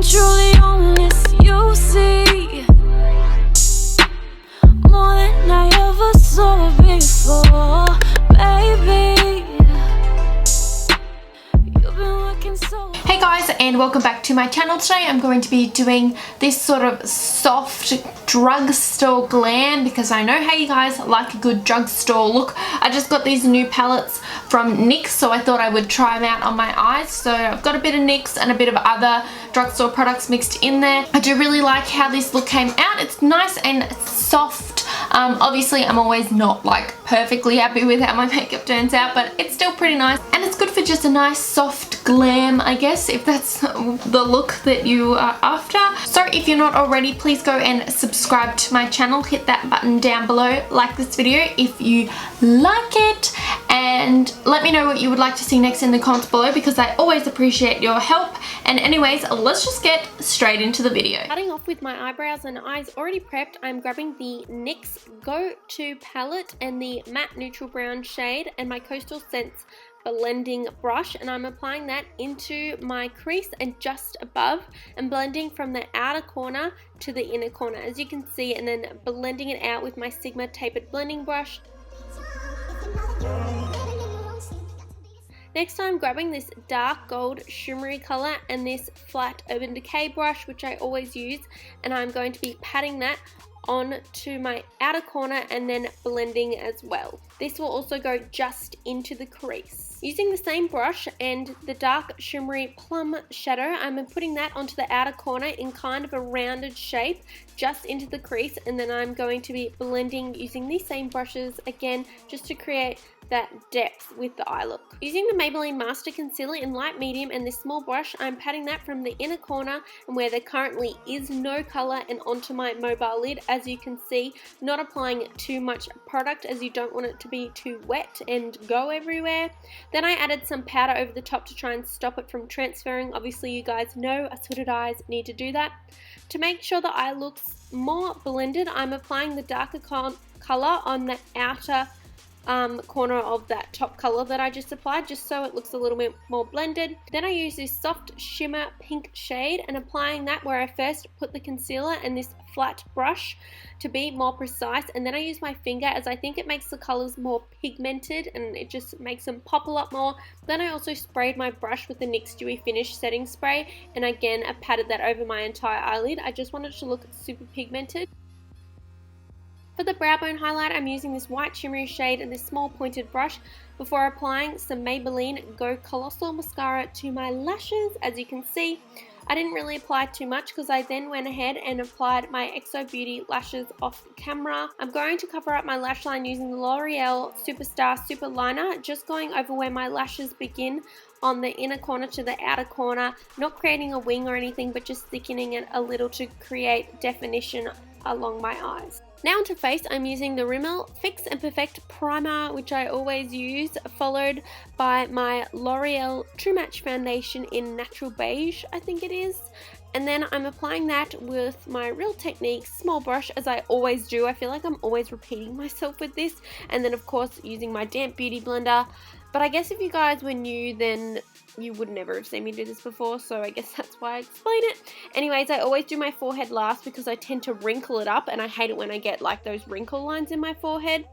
truly honest, you see more than I ever saw before, baby. You've been working so hard. Hey guys, and welcome back to my channel. Today I'm going to be doing this sort of soft drugstore glam because I know how you guys like a good drugstore look. I just got these new palettes from NYX, so I thought I would try them out on my eyes. So I've got a bit of NYX and a bit of other drugstore products mixed in there. I do really like how this look came out. It's nice and soft. Obviously I'm always not like perfectly happy with how my makeup turns out, but it's still pretty nice, and it's good for just a nice soft glam, I guess, if that's the look that you are after. So if you're not already, please go and subscribe to my channel, hit that button down below, like this video if you like it, and let me know what you would like to see next in the comments below because I always appreciate your help. And anyways, let's just get straight into the video. Starting off with my eyebrows and eyes already prepped, I'm grabbing the NYX Go-to palette and the matte neutral brown shade and my Coastal Scents blending brush, and I'm applying that into my crease and just above and blending from the outer corner to the inner corner, as you can see, and then blending it out with my Sigma tapered blending brush. Next I'm grabbing this dark gold shimmery color and this flat Urban Decay brush, which I always use, and I'm going to be patting that on to my outer corner and then blending as well. This will also go just into the crease. Using the same brush and the dark shimmery plum shadow, I'm putting that onto the outer corner in kind of a rounded shape just into the crease, and then I'm going to be blending using these same brushes again just to create that depth with the eye look. Using the Maybelline Master Concealer in light medium and this small brush, I'm patting that from the inner corner and where there currently is no color and onto my mobile lid, as you can see, not applying too much product as you don't want it to be too wet and go everywhere. Then I added some powder over the top to try and stop it from transferring. Obviously you guys know us hooded eyes need to do that. To make sure the eye looks more blended, I'm applying the darker color on the outer corner of that top color that I just applied, just so it looks a little bit more blended. Then I use this soft shimmer pink shade and applying that where I first put the concealer and this flat brush to be more precise, and then I use my finger as I think it makes the colors more pigmented and it just makes them pop a lot more. Then I also sprayed my brush with the NYX Dewy Finish setting spray, and again I patted that over my entire eyelid. I just wanted it to look super pigmented. For the brow bone highlight, I'm using this white shimmery shade and this small pointed brush before applying some Maybelline Go Colossal mascara to my lashes. As you can see, I didn't really apply too much because I then went ahead and applied my XO Beauty lashes off camera. I'm going to cover up my lash line using the Loreal Superstar Super Liner, just going over where my lashes begin on the inner corner to the outer corner, not creating a wing or anything, but just thickening it a little to create definition along my eyes. Now onto face, I'm using the Rimmel Fix and Perfect Primer, which I always use, followed by my L'Oreal True Match Foundation in Natural Beige, I think it is. And then I'm applying that with my Real Technique small brush, as I always do. I feel like I'm always repeating myself with this. And then of course using my damp beauty blender. But I guess if you guys were new, then you would never have seen me do this before, so I guess that's why I explain it. Anyways, I always do my forehead last because I tend to wrinkle it up and I hate it when I get like those wrinkle lines in my forehead.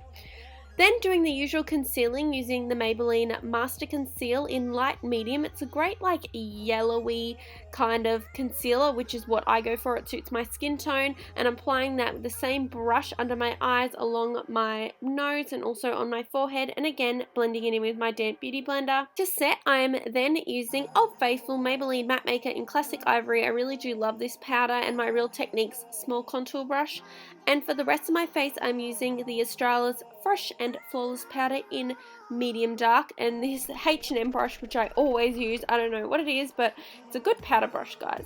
Then doing the usual concealing using the Maybelline Master Conceal in light medium. It's a great like yellowy kind of concealer, which is what I go for. It suits my skin tone, and I'm applying that with the same brush under my eyes, along my nose, and also on my forehead, and again blending it in with my damp beauty blender. To set, I'm then using Old Faithful Maybelline Matte Maker in Classic Ivory. I really do love this powder, and my Real Techniques small contour brush. And for the rest of my face, I'm using the Australis Fresh and Flawless powder in medium dark, and this H&M brush, which I always use. I don't know what it is, but it's a good powder brush, guys.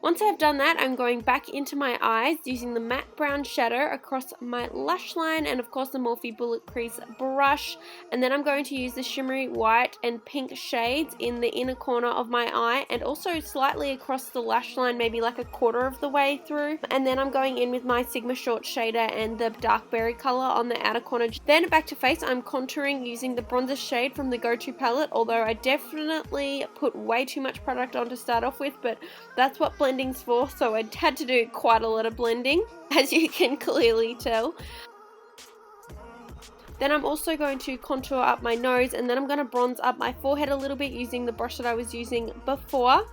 Once I've done that, I'm going back into my eyes using the matte brown shadow across my lash line and of course the Morphe Bullet Crease brush. And then I'm going to use the shimmery white and pink shades in the inner corner of my eye and also slightly across the lash line, maybe like a quarter of the way through. And then I'm going in with my Sigma Short shader and the dark berry color on the outer corner. Then back to face, I'm contouring using the bronzer shade from the Go-to palette, although I definitely put way too much product on to start off with, but that's what blending's for, so I had to do quite a lot of blending, as you can clearly tell. Then I'm also going to contour up my nose, and then I'm going to bronze up my forehead a little bit using the brush that I was using before.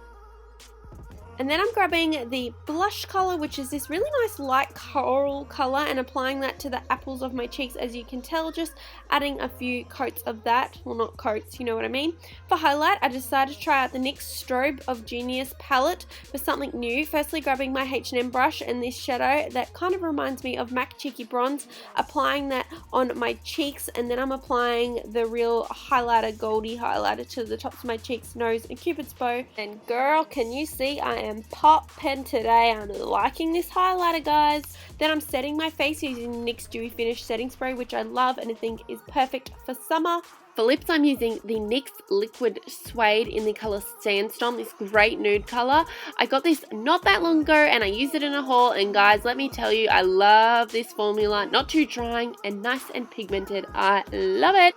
And then I'm grabbing the blush color, which is this really nice light coral color, and applying that to the apples of my cheeks, as you can tell, just adding a few coats of that. Well, not coats, you know what I mean. For highlight, I decided to try out the NYX Strobe Genius palette for something new. Firstly, grabbing my H&M brush and this shadow that kind of reminds me of MAC Cheeky Bronze, applying that on my cheeks, and then I'm applying the real highlighter, goldy highlighter to the tops of my cheeks, nose, and Cupid's bow. And girl, can you see I am popping today. I'm liking this highlighter, guys. Then I'm setting my face using NYX Dewy Finish Setting Spray, which I love and I think is perfect for summer. For lips, I'm using the NYX Liquid Suede in the color Sandstorm, this great nude color. I got this not that long ago and I used it in a haul, and guys, let me tell you, I love this formula. Not too drying and nice and pigmented. I love it.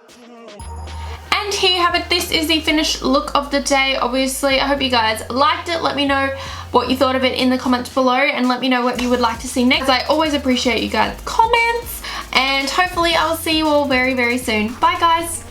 And here you have it. This is the finished look of the day. Obviously, I hope you guys liked it. Let me know what you thought of it in the comments below, and let me know what you would like to see next. I always appreciate you guys' comments, and hopefully I will see you all very, very soon. Bye, guys.